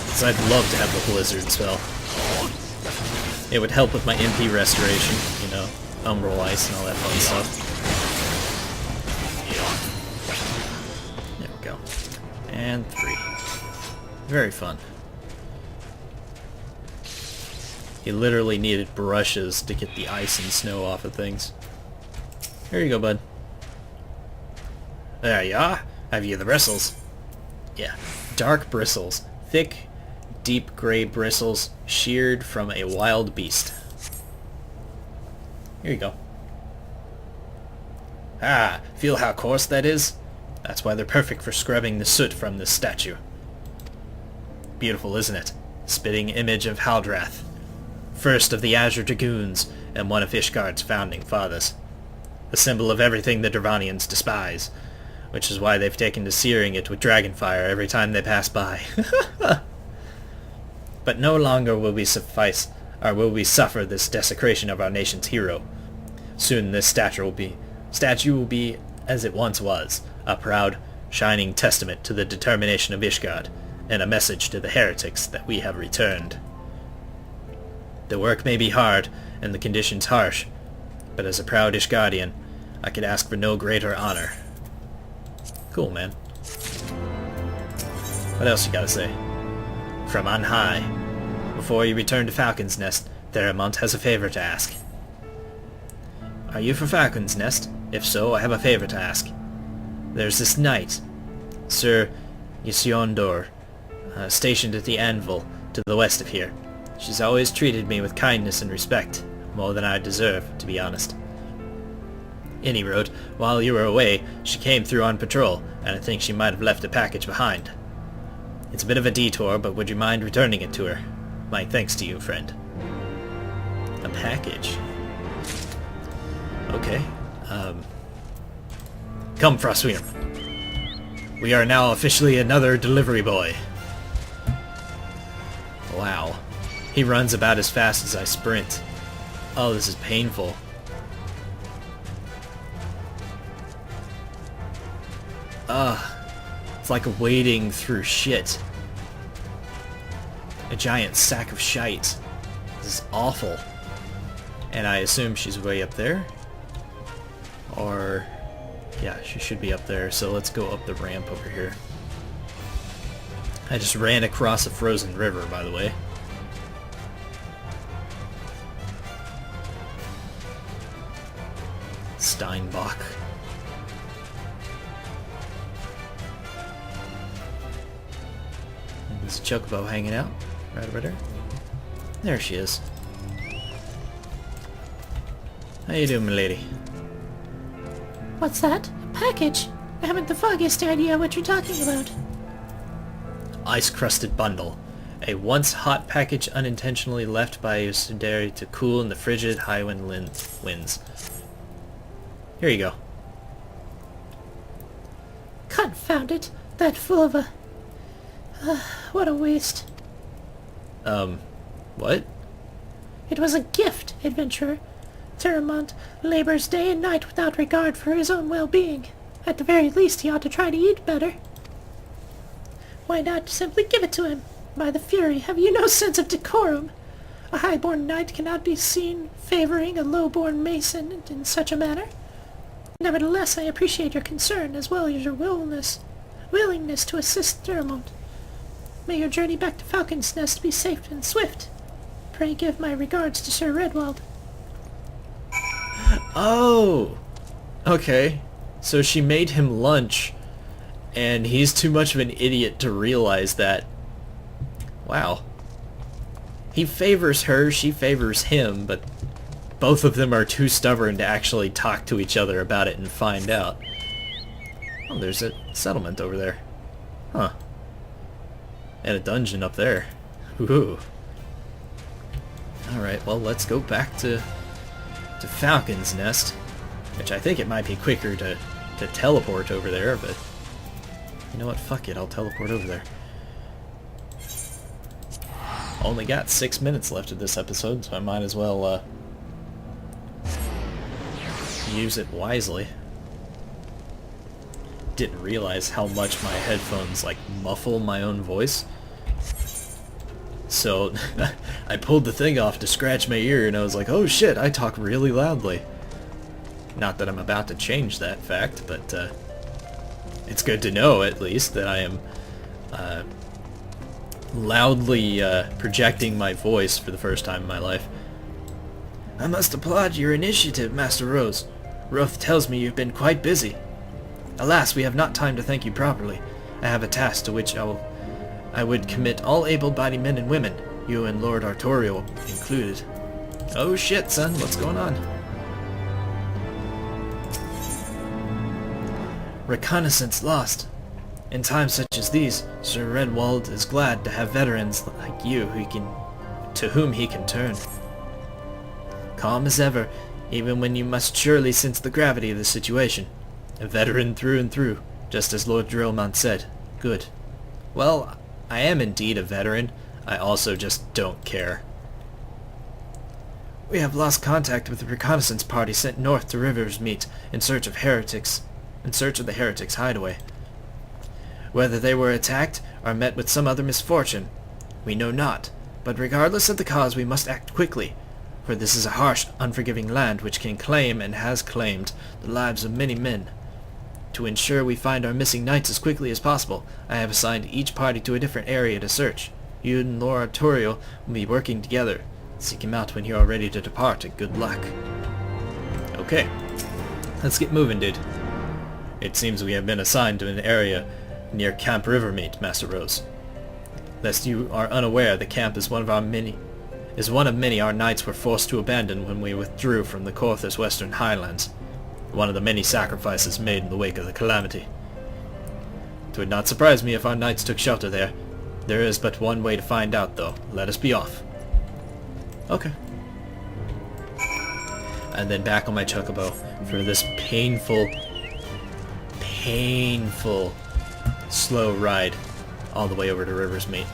Because I'd love to have the blizzard spell. It would help with my MP restoration, you know, umbral ice and all that fun stuff. There we go. And 3. Very fun. He literally needed brushes to get the ice and snow off of things. Here you go, bud. There you are. Have you the bristles? Yeah. Dark bristles. Thick, deep gray bristles sheared from a wild beast. Here you go. Ah, feel how coarse that is? That's why they're perfect for scrubbing the soot from this statue. Beautiful, isn't it? Spitting image of Haldrath. First of the Azure Dragoons, and one of Ishgard's founding fathers. A symbol of everything the Dravanians despise, which is why they've taken to searing it with dragonfire every time they pass by. But no longer will we suffer this desecration of our nation's hero. Soon this statue will be as it once was, a proud, shining testament to the determination of Ishgard, and a message to the heretics that we have returned. The work may be hard, and the conditions harsh, but as a proud Ishgardian, I could ask for no greater honor. Cool, man. What else you gotta say? From on high. Before you return to Falcon's Nest, Theramont has a favor to ask. Are you for Falcon's Nest? If so, I have a favor to ask. There's this knight, Sir Ysiondor, stationed at the Anvil, to the west of here. She's always treated me with kindness and respect, more than I deserve, to be honest. Any road, while you were away, she came through on patrol, and I think she might have left a package behind. It's a bit of a detour, but would you mind returning it to her? My thanks to you, friend. A package? Okay. Come, Frostwyrm. We are now officially another delivery boy. Wow. He runs about as fast as I sprint. Oh, this is painful. It's like wading through shit. A giant sack of shite. This is awful. And I assume she's way up there? Or... yeah, she should be up there, so let's go up the ramp over here. I just ran across a frozen river, by the way. Steinbach. There's a chocobo hanging out right over there. There she is. How you doing, milady? What's that? A package? I haven't the foggiest idea what you're talking about. Ice-crusted bundle. A once-hot package unintentionally left by Yosuderi to cool in the frigid high-wind winds. Here you go. Confound it! That full of a... what a waste. What? It was a gift, adventurer. Theramont labors day and night without regard for his own well-being. At the very least, he ought to try to eat better. Why not simply give it to him? By the Fury, have you no sense of decorum? A high-born knight cannot be seen favoring a low-born mason in such a manner. Nevertheless, I appreciate your concern, as well as your willingness to assist Dermont. May your journey back to Falcon's Nest be safe and swift. Pray give my regards to Sir Redwald. Oh! Okay. So she made him lunch, and he's too much of an idiot to realize that. Wow. He favors her, she favors him, but both of them are too stubborn to actually talk to each other about it and find out. Oh, there's a settlement over there. Huh. And a dungeon up there. Ooh. Alright, well, let's go back to Falcon's Nest, which I think it might be quicker to teleport over there, but you know what, fuck it, I'll teleport over there. Only got 6 minutes left of this episode, so I might as well use it wisely. Didn't realize how much my headphones like muffle my own voice. So I pulled the thing off to scratch my ear and I was like, oh shit, I talk really loudly. Not that I'm about to change that fact, but it's good to know at least that I am loudly projecting my voice for the first time in my life. I must applaud your initiative, Master Rose. Roth tells me you've been quite busy. Alas, we have not time to thank you properly. I have a task to which I would commit all able-bodied men and women, you and Lord Artorial included. Oh shit, son, what's going on? Reconnaissance lost. In times such as these, Sir Redwald is glad to have veterans like you to whom he can turn. Calm as ever, even when you must surely sense the gravity of the situation. A veteran through and through, just as Lord Drillmont said. Good. Well, I am indeed a veteran. I also just don't care. We have lost contact with the reconnaissance party sent north to Riversmeet in search of the heretics' hideaway. Whether they were attacked or met with some other misfortune, we know not, but regardless of the cause we must act quickly, for this is a harsh, unforgiving land which can claim and has claimed the lives of many men. To ensure we find our missing knights as quickly as possible, I have assigned each party to a different area to search. You and Lord Artorial will be working together. Seek him out when you are ready to depart, and good luck. Okay. Let's get moving, dude. It seems we have been assigned to an area near Camp Rivermeet, Master Rose. Lest you are unaware, the camp is one of many our knights were forced to abandon when we withdrew from the Corthus Western Highlands. One of the many sacrifices made in the wake of the calamity. It would not surprise me if our knights took shelter there. There is but one way to find out, though. Let us be off. Okay. And then back on my chocobo for this painful, slow ride all the way over to Riversmeet.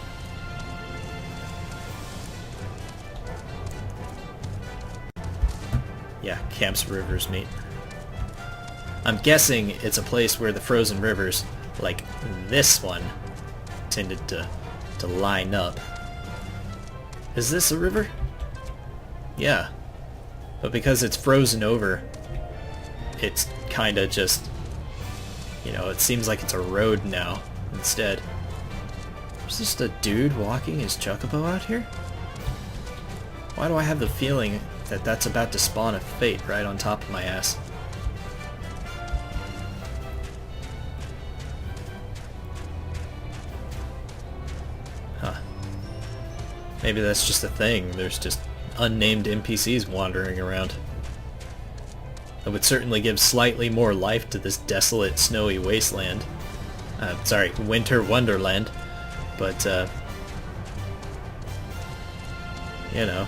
Yeah, Camp's Riversmeet. I'm guessing it's a place where the frozen rivers, like this one, tended to line up. Is this a river? Yeah. But because it's frozen over, it's kinda just, you know, it seems like it's a road now instead. There's just a dude walking his chocobo out here? Why do I have the feeling that that's about to spawn a fate right on top of my ass? Huh. Maybe that's just a thing. There's just unnamed NPCs wandering around. That would certainly give slightly more life to this desolate, snowy wasteland. Sorry, winter wonderland. But, you know.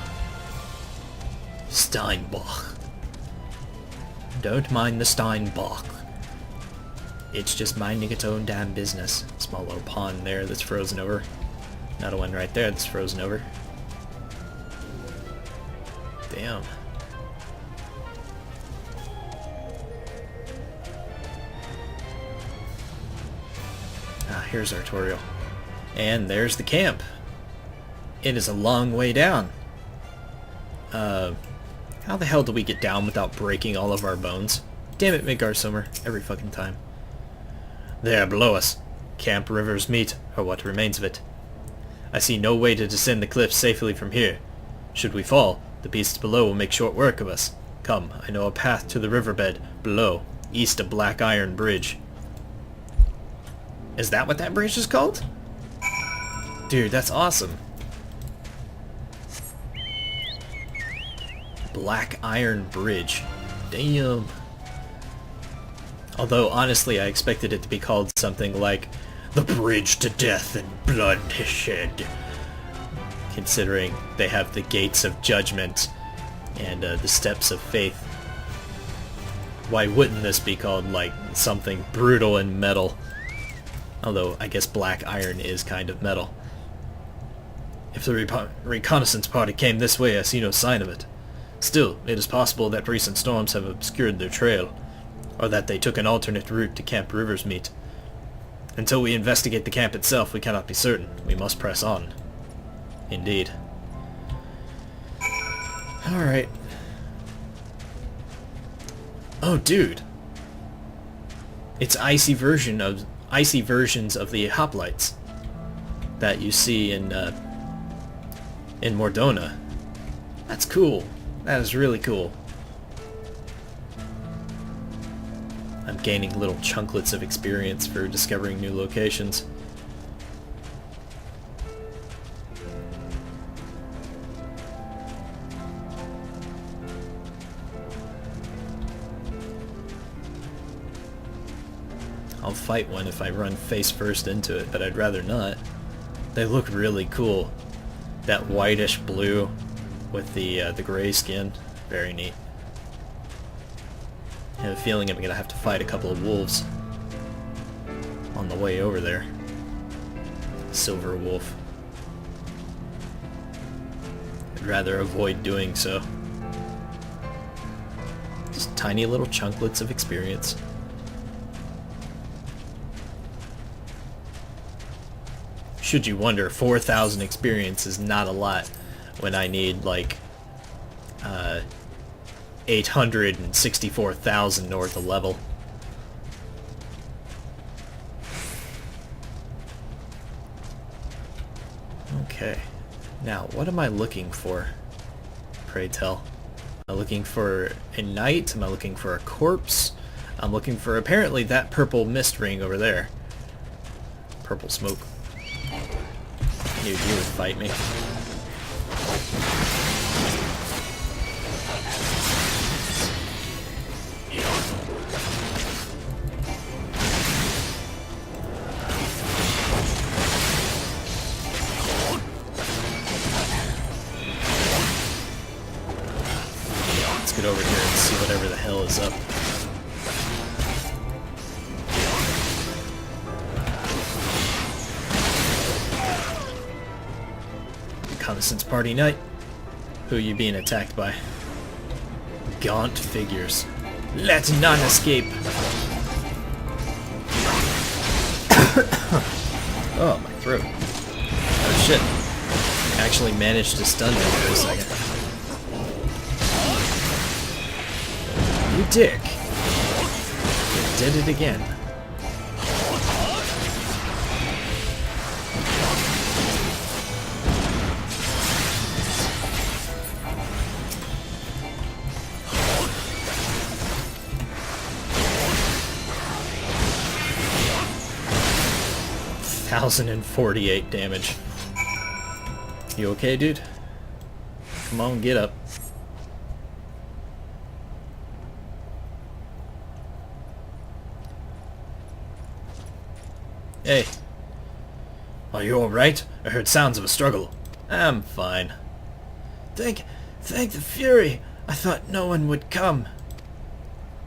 Steinbach. Don't mind the Steinbach. It's just minding its own damn business. Small little pond there that's frozen over. Another one right there that's frozen over. Damn. here's Artorial. And there's the camp. It is a long way down. How the hell do we get down without breaking all of our bones? Damn it, Midgard Summer. Every fucking time. There, below us. Camp River's meet, or what remains of it. I see no way to descend the cliffs safely from here. Should we fall, the beasts below will make short work of us. Come, I know a path to the riverbed, below, east of Black Iron Bridge. Is that what that bridge is called? Dude, that's awesome. Black Iron Bridge. Damn. Although, honestly, I expected it to be called something like the Bridge to Death and Bloodshed. Considering they have the Gates of Judgment and the Steps of Faith. Why wouldn't this be called, like, something brutal and metal? Although, I guess black iron is kind of metal. If the reconnaissance party came this way, I see no sign of it. Still, it is possible that recent storms have obscured their trail, or that they took an alternate route to Camp River's meet. Until we investigate the camp itself, we cannot be certain. We must press on. Indeed. Alright. Oh, dude. It's icy versions of the hoplites that you see in Mordona. That's cool. That is really cool. I'm gaining little chunklets of experience for discovering new locations. I'll fight one if I run face first into it, but I'd rather not. They look really cool. That whitish blue with the gray skin. Very neat. I have a feeling I'm gonna have to fight a couple of wolves on the way over there. Silver wolf. I'd rather avoid doing so. Just tiny little chunklets of experience. Should you wonder, 4,000 experience is not a lot when I need like 864,000 north of level. Okay, now what am I looking for? Pray tell. Am I looking for a knight? Am I looking for a corpse? I'm looking for apparently that purple mist ring over there. Purple smoke. Knew you would fight me. Let's get over here and see whatever the hell is up. Reconnaissance party night. Who are you being attacked by? Gaunt figures. Let none escape! Oh, my throat. Oh shit. Actually managed to stun me for a second. You dick. You did it again. $1,048 damage. You okay, dude? Come on, get up. Hey. Are you alright? I heard sounds of a struggle. I'm fine. Thank the Fury. I thought no one would come.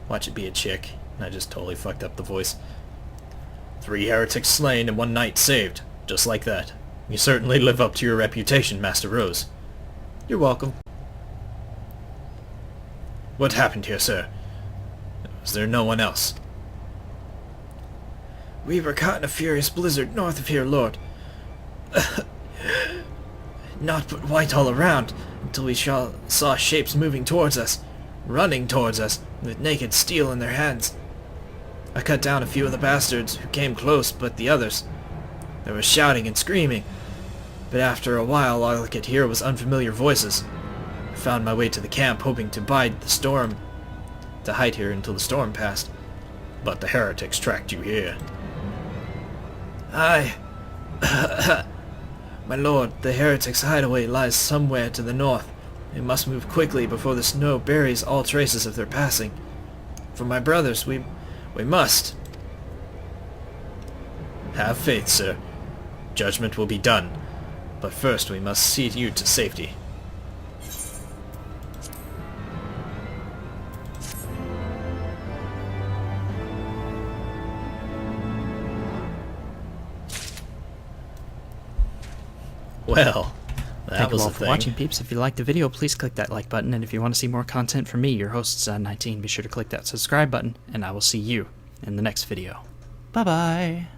Watch it be a chick. I just totally fucked up the voice. 3 heretics slain and 1 knight saved. Just like that. You certainly live up to your reputation, Master Rose. You're welcome. What happened here, sir? Was there no one else? We were caught in a furious blizzard north of here, Lord. Naught but white all around, until we saw shapes moving towards us, running towards us, with naked steel in their hands. I cut down a few of the bastards who came close, but the others, there was shouting and screaming. But after a while, all I could hear was unfamiliar voices. I found my way to the camp, hoping to hide here until the storm passed. But the heretics tracked you here. Aye. My lord, the heretics' hideaway lies somewhere to the north. We must move quickly before the snow buries all traces of their passing. For my brothers, we must. Have faith, sir. Judgment will be done. But first we must see you to safety. Well, Thank you was all a for thing. watching, peeps. If you liked the video, please click that like button, and if you want to see more content from me, your host, 19, be sure to click that subscribe button, and I will see you in the next video. Bye-bye!